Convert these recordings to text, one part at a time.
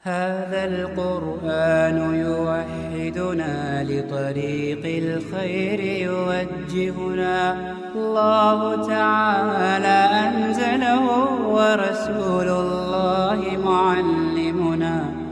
هذا القرآن يوحدنا لطريق الخير يوجهنا الله تعالى أنزله ورسول الله معلمنا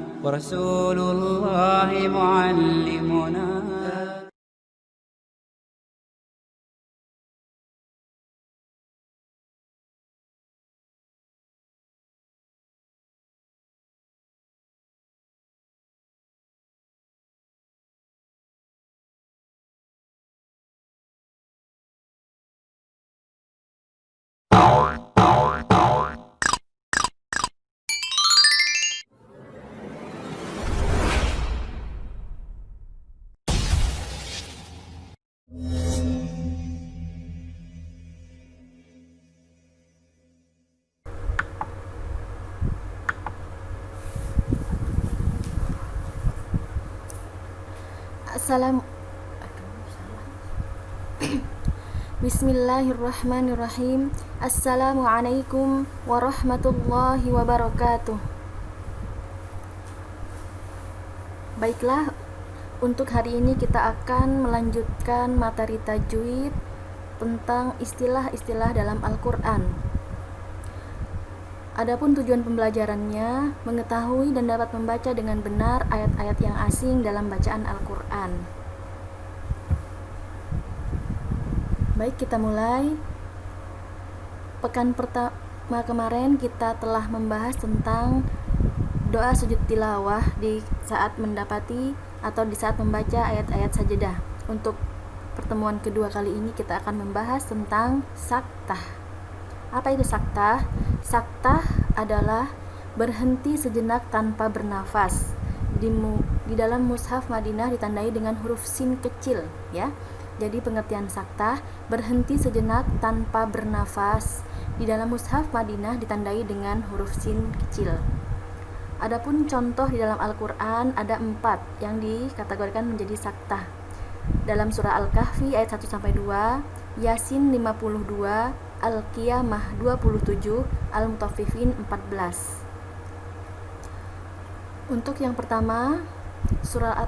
Bismillahirrahmanirrahim. Assalamualaikum warahmatullahi wabarakatuh. Baiklah, untuk hari ini kita akan melanjutkan materi tajwid tentang istilah-istilah dalam Al-Quran. Adapun tujuan pembelajarannya, mengetahui dan dapat membaca dengan benar ayat-ayat yang asing dalam bacaan Al-Quran. Baik, kita mulai. Pekan pertama kemarin kita telah membahas tentang doa sujud tilawah di saat mendapati atau di saat membaca ayat-ayat sajadah. Untuk pertemuan kedua kali ini kita akan membahas tentang saktah. Apa itu saktah? Saktah adalah berhenti sejenak tanpa bernafas. Di dalam mushaf Madinah ditandai dengan huruf sin kecil, ya. Jadi pengertian saktah, berhenti sejenak tanpa bernafas. Di dalam mushaf Madinah ditandai dengan huruf sin kecil. Adapun contoh di dalam Al-Quran ada 4 yang dikategorikan menjadi saktah. Dalam surah Al-Kahfi ayat 1-2, Yasin 52, Al-Qiyamah 27, Al-Mutaffifin 14. Untuk yang pertama, surah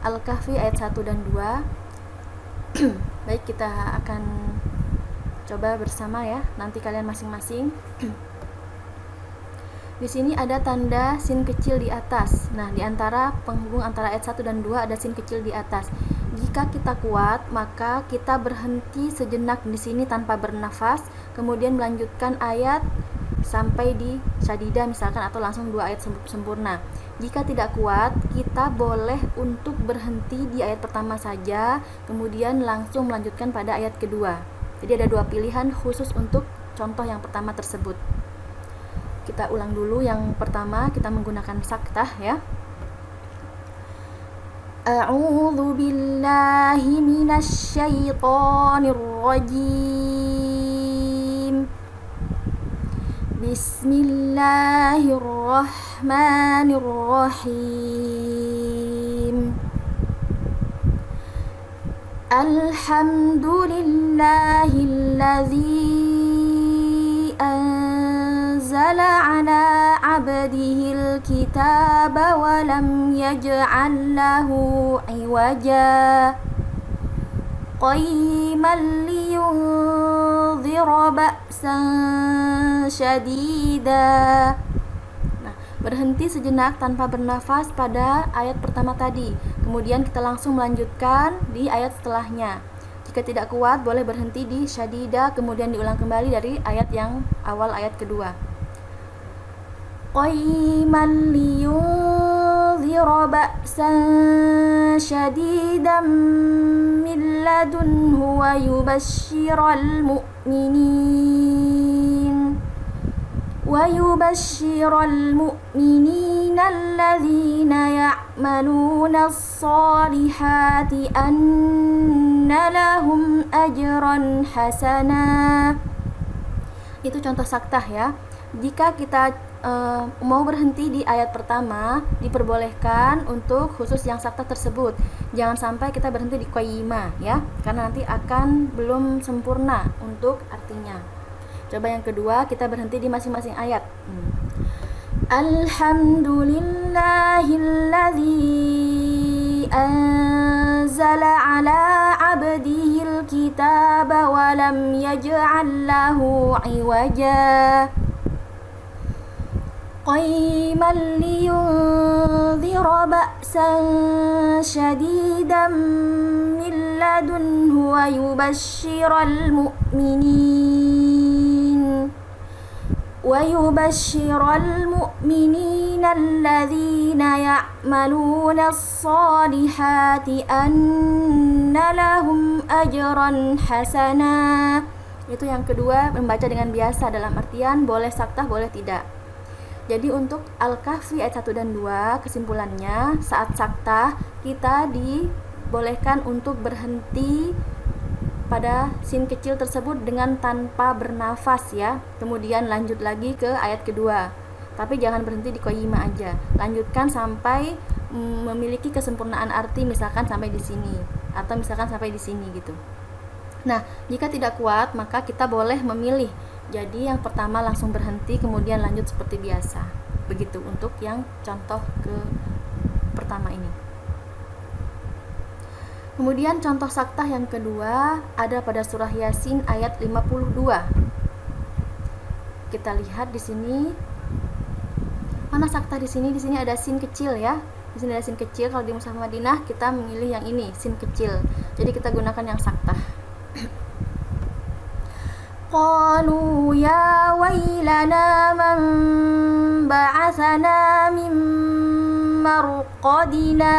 Al-Kahfi ayat 1 dan 2. Baik, kita akan coba bersama ya. Nanti kalian masing-masing. Di sini ada tanda sin kecil di atas. Nah, di antara penghubung antara ayat 1 dan 2 ada sin kecil di atas. Jika kita kuat, maka kita berhenti sejenak di sini tanpa bernafas, kemudian melanjutkan ayat sampai di syadidah misalkan, atau langsung 2 ayat sempurna. Jika tidak kuat, kita boleh untuk berhenti di ayat pertama saja, kemudian langsung melanjutkan pada ayat kedua. Jadi ada 2 pilihan khusus untuk contoh yang pertama tersebut. Kita ulang dulu yang pertama, kita menggunakan saktah ya. A'udzu billahi minasy syaithanir rajim. Bismillahirrahmanirrahim. Alhamdulillahilladzi anzala ala 'abdihil kitaba wa lam yaj'al lahu 'iwaja qayyiman liyunzira ba'san syadida. Nah, berhenti sejenak tanpa bernafas pada ayat pertama tadi. Kemudian kita langsung melanjutkan di ayat setelahnya. Jika tidak kuat, boleh berhenti di syadida, kemudian diulang kembali dari ayat yang awal, ayat kedua. Qayyiman liyunzira ba'san syadidan min ladunhu wa yubashshiral mu'minina alladhina ya'maluna as-salihati anna lahum ajran hasana. Itu contoh saktah ya. Jika kita mau berhenti di ayat pertama, diperbolehkan untuk khusus yang saktah tersebut. Jangan sampai kita berhenti di qayyimah ya, karena nanti akan belum sempurna untuk artinya. Coba yang kedua, kita berhenti di masing-masing ayat. Alhamdulillahilladzi anzala ala abdihil kitaba wa lam yaj'al lahu iwaja qayyiman liyunzira ba'san shadidan min ladunhu wa yubashshiral mu'minina alladhina ya'maluna as-salihati anna lahum ajran hasana. Itu yang kedua, membaca dengan biasa dalam artian boleh saktah boleh tidak. Jadi untuk Al-Kahfi ayat 1 dan 2 kesimpulannya, saat saktah kita dibolehkan untuk berhenti pada sin kecil tersebut dengan tanpa bernafas ya. Kemudian lanjut lagi ke ayat kedua. Tapi jangan berhenti di qayyimah aja. Lanjutkan sampai memiliki kesempurnaan arti, misalkan sampai di sini atau misalkan sampai di sini gitu. Nah, jika tidak kuat maka kita boleh memilih. Jadi yang pertama langsung berhenti, kemudian lanjut seperti biasa. Begitu untuk yang contoh ke pertama ini. Kemudian contoh saktah yang kedua ada pada surah Yasin ayat 52. Kita lihat di sini. Mana saktah di sini? Di sini ada sin kecil ya. Di sini ada sin kecil. Kalau di Mushaf Madinah kita memilih yang ini, sin kecil. Jadi kita gunakan yang saktah. Qalu ya wailana man ba'athana min marqadina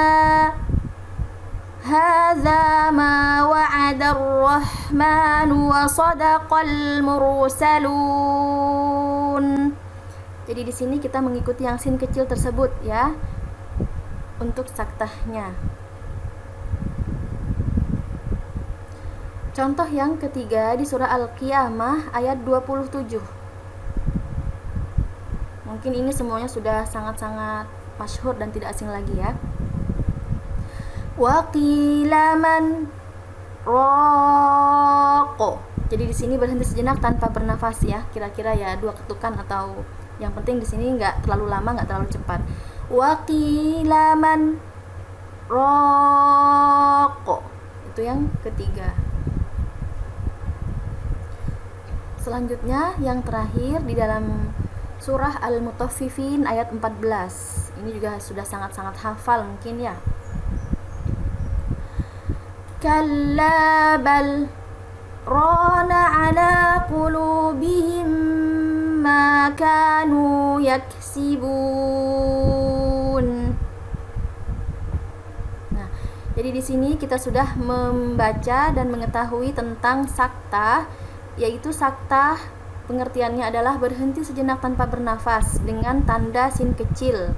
hadza ma wa'ada ar-rahmanu wa sadaqal mursalun. Jadi di sini kita mengikuti yang sin kecil tersebut ya untuk saktahnya. Contoh yang ketiga di surah Al-Qiyamah ayat 27. Mungkin ini semuanya sudah sangat-sangat masyhur dan tidak asing lagi ya. Wa qila man raqo. Jadi di sini berhenti sejenak tanpa bernafas ya. Kira-kira ya 2 ketukan atau yang penting di sini enggak terlalu lama, enggak terlalu cepat. Wa qila man raqo. Itu yang ketiga. Selanjutnya yang terakhir di dalam surah Al-Mutaffifin ayat 14. Ini juga sudah sangat-sangat hafal mungkin ya. Kalla bal rana ala qulubihim ma kanu yaksibun. Nah, jadi di sini kita sudah membaca dan mengetahui tentang saktah, yaitu saktah pengertiannya adalah berhenti sejenak tanpa bernafas dengan tanda sin kecil,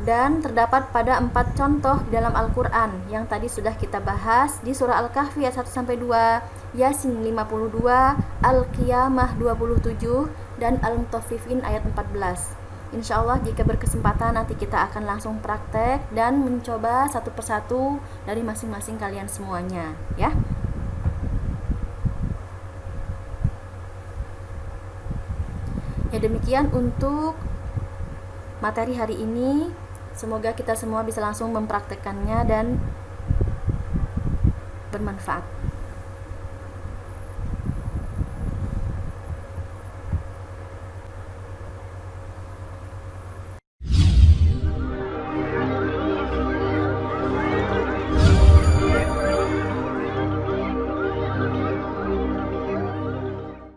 dan terdapat pada 4 contoh di dalam Al-Quran yang tadi sudah kita bahas di surah Al-Kahfi ayat 1-2, Yasin 52, Al-Qiyamah 27, dan Al-Mutaffifin ayat 14. Insya Allah jika berkesempatan nanti kita akan langsung praktek dan mencoba satu persatu dari masing-masing kalian semuanya ya. Ya, demikian untuk materi hari ini. Semoga kita semua bisa langsung mempraktekkannya dan bermanfaat.